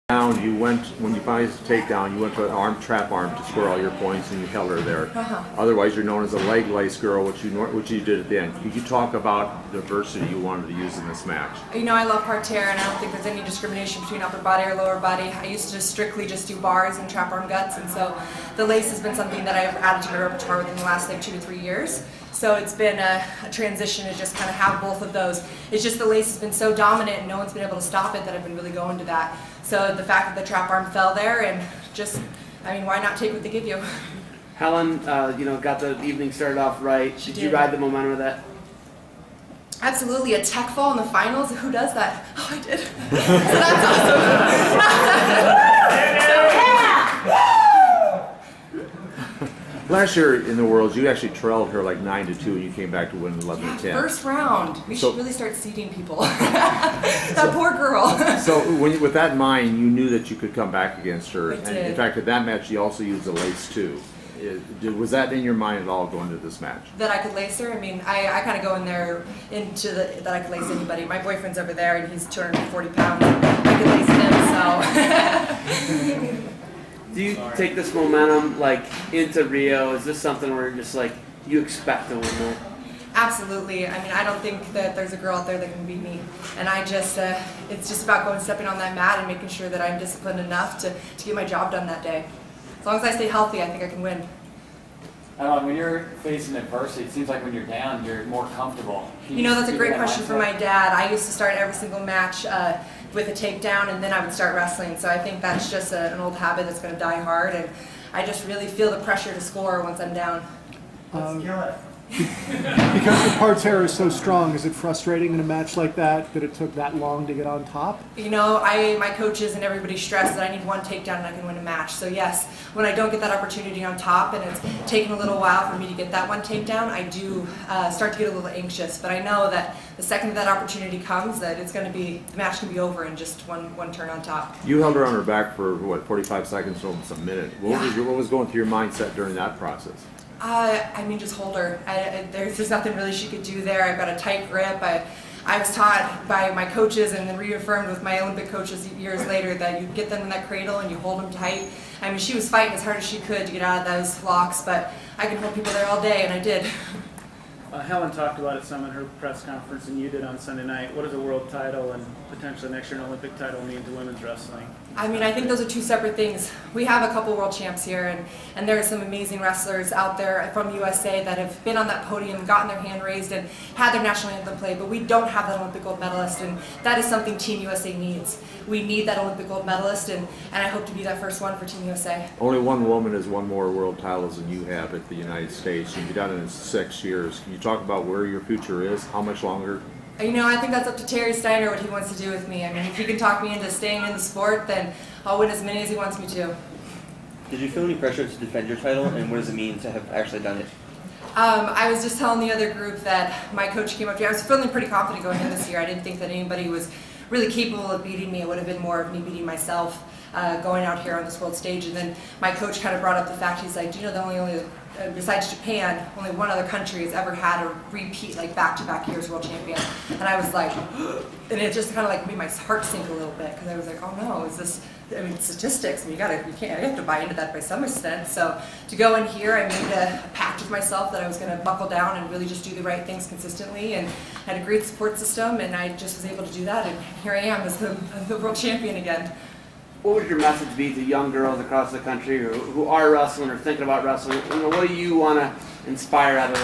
Down, you went, when you finally take down, you went to an arm, trap arm to score all your points, and you held her there. Otherwise, you're known as a leg lace girl, which you did at the end. Could you talk about the diversity you wanted to use in this match? You know, I love parterre, and I don't think there's any discrimination between upper body or lower body. I used to just strictly do bars and trap arm guts, and so the lace has been something that I've added to my repertoire within the last like 2 to 3 years. So it's been a transition to just kind of have both of those. It's just the lace has been so dominant and no one's been able to stop it that I've been really going to that. So the fact that the trap arm fell there, and just, I mean, why not take what they give you? Helen, you know, got the evening started off right. Did you ride the momentum of that? Absolutely, a tech fall in the finals. Who does that? Oh, I did. So that's awesome. Last year in the Worlds, you actually trailed her like 9-2, and you came back to win 11-10. First round. We should really start seeding people. That poor girl. So with that in mind, you knew that you could come back against her. I and did. in fact, at that match, you also used the lace too. Was that in your mind at all going into this match? That I could lace her? I mean, I kind of go in there into that I could lace anybody. My boyfriend's over there, and he's 240 pounds. I could lace him, so. Do you take this momentum like into Rio? Is this something where you're just like you expect to win that? Absolutely. I mean, I don't think that there's a girl out there that can beat me. And I just, it's just about stepping on that mat and making sure that I'm disciplined enough to get my job done that day. As long as I stay healthy, I think I can win. Adeline, when you're facing adversity, it seems like when you're down, you're more comfortable. You know, that's a great question for my dad. I used to start every single match with a takedown, and then I would start wrestling. So I think that's just an old habit that's going to die hard, and I just really feel the pressure to score once I'm down. Let's kill it. Because the parterre is so strong, is it frustrating in a match like that it took that long to get on top? You know, my coaches and everybody stress that I need one takedown and I can win a match. So yes, when I don't get that opportunity on top and it's taken a little while for me to get that one takedown, I do start to get a little anxious. But I know that the second that opportunity comes, that it's going to be, the match can be over in just one turn on top. You held her on her back for what, 45 seconds, almost a minute. What was going through your mindset during that process? I mean, just hold her. There's nothing really she could do there. I've got a tight grip. I was taught by my coaches and then reaffirmed with my Olympic coaches years later that you get them in that cradle and you hold them tight. I mean, she was fighting as hard as she could to get out of those locks, but I can hold people there all day, and I did. Helen talked about it some in her press conference, and you did on Sunday night. What does a world title and potentially next year an Olympic title mean to women's wrestling? I mean, I think those are two separate things. We have a couple world champs here, and there are some amazing wrestlers out there from USA that have been on that podium, gotten their hand raised, and had their national anthem played, but we don't have that Olympic gold medalist, and that is something Team USA needs. We need that Olympic gold medalist, and I hope to be that first one for Team USA. Only one woman has won more world titles than you have at the United States. You've done it in 6 years. Can you talk about where your future is? How much longer? You know, I think that's up to Terry Steiner what he wants to do with me. I mean, if he can talk me into staying in the sport, then I'll win as many as he wants me to. Did you feel any pressure to defend your title, and what does it mean to have actually done it? I was just telling the other group that my coach came up to me. I was feeling pretty confident going in this year. I didn't think that anybody was really capable of beating me. It would have been more of me beating myself going out here on this world stage. And then my coach kind of brought up the fact, he's like, do you know that only besides Japan, only one other country has ever had a repeat, like back-to-back years world champion. And I was like, and it just kind of like made my heart sink a little bit, because I was like, oh no, is this, I mean, statistics, I mean, you have to buy into that by some extent. So to go in here, I made a pact with myself that I was going to buckle down and really just do the right things consistently, and had a great support system, and I just was able to do that, and here I am as the world champion again. What would your message be to young girls across the country who are wrestling or thinking about wrestling? You know, what do you want to inspire out of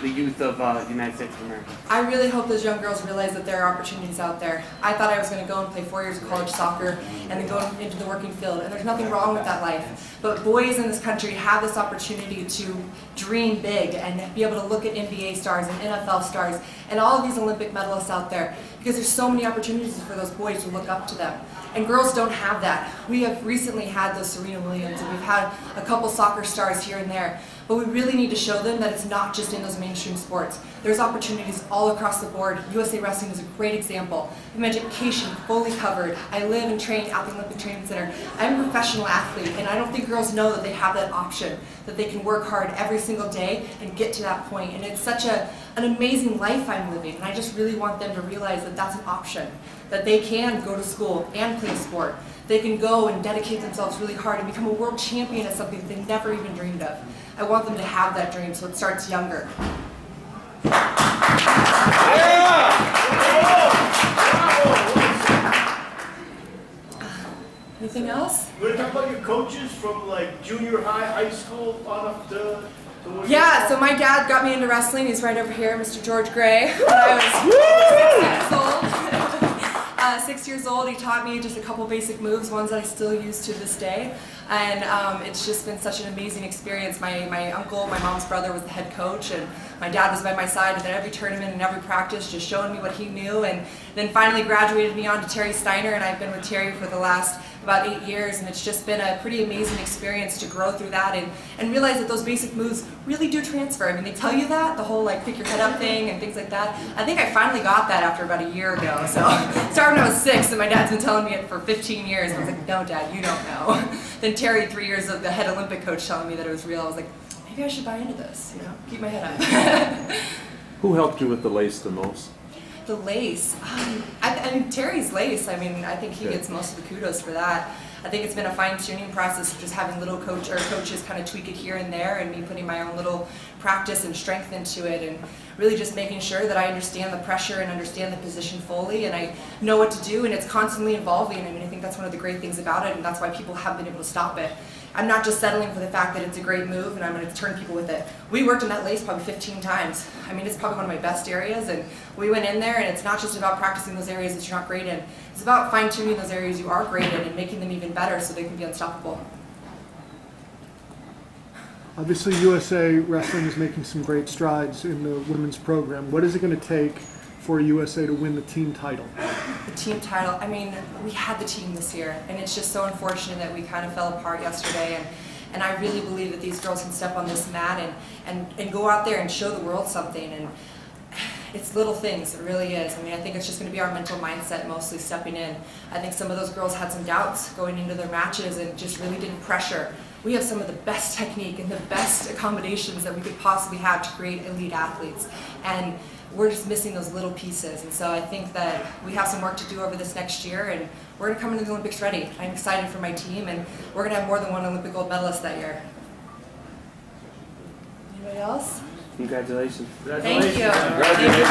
the youth of the United States of America? I really hope those young girls realize that there are opportunities out there. I thought I was going to go and play 4 years of college soccer and then go into the working field, and there's nothing wrong with that life. But boys in this country have this opportunity to dream big and be able to look at NBA stars and NFL stars and all of these Olympic medalists out there, because there's so many opportunities for those boys to look up to them. And girls don't have that. We have recently had those Serena Williams, and we've had a couple soccer stars here and there. But we really need to show them that it's not just in those mainstream sports. There's opportunities all across the board. USA Wrestling is a great example. I have education fully covered. I live and train at the Olympic Training Center. I'm a professional athlete, and I don't think girls know that they have that option, that they can work hard every single day and get to that point. And it's such an amazing life I'm living, and I just really want them to realize that that's an option. that they can go to school and play sport. They can go and dedicate themselves really hard and become a world champion at something they never even dreamed of. I want them to have that dream, so it starts younger. Anything else? You want to talk about your coaches from like junior high, high school, on up to yeah, so my dad got me into wrestling. He's right over here, Mr. George Gray. When I was 6 years old, he taught me just a couple basic moves, ones that I still use to this day. And it's just been such an amazing experience. My uncle, my mom's brother, was the head coach, and my dad was by my side at every tournament and every practice, just showing me what he knew. And then finally graduated me on to Terry Steiner, and I've been with Terry for the last about 8 years, and it's just been a pretty amazing experience to grow through that and realize that those basic moves really do transfer. I mean, they tell you that, the whole like pick your head up thing and things like that. I think I finally got that after about a year ago. So started when I was 6, and my dad's been telling me it for 15 years. And I was like, no, Dad, you don't know. Then Terry, 3 years of the head Olympic coach, telling me that it was real. I was like, maybe I should buy into this, you know, keep my head up. Who helped you with the lace the most? The lace, I mean, Terry's lace, I mean, I think he Okay. gets most of the kudos for that. I think it's been a fine-tuning process of just having little coaches kind of tweak it here and there, and me putting my own little practice and strength into it, and really just making sure that I understand the pressure and understand the position fully, and I know what to do, and it's constantly evolving. I mean, I think that's one of the great things about it, and that's why people have been able to stop it. I'm not just settling for the fact that it's a great move and I'm going to turn people with it. We worked in that lace probably 15 times. I mean, it's probably one of my best areas, and we went in there, and it's not just about practicing those areas that you're not great in. It's about fine-tuning those areas you are great in and making them even better so they can be unstoppable. Obviously, USA Wrestling is making some great strides in the women's program. What is it going to take for USA to win the team title? The team title, I mean, we had the team this year, and it's just so unfortunate that we kind of fell apart yesterday, and I really believe that these girls can step on this mat and go out there and show the world something, and it's little things, it really is. I mean, I think it's just going to be our mental mindset mostly stepping in. I think some of those girls had some doubts going into their matches and just really didn't pressure. We have some of the best technique and the best accommodations that we could possibly have to create elite athletes, and we're just missing those little pieces. And so I think that we have some work to do over this next year, and we're going to come into the Olympics ready. I'm excited for my team, and we're going to have more than one Olympic gold medalist that year. Anybody else? Congratulations. Thank you. Congratulations.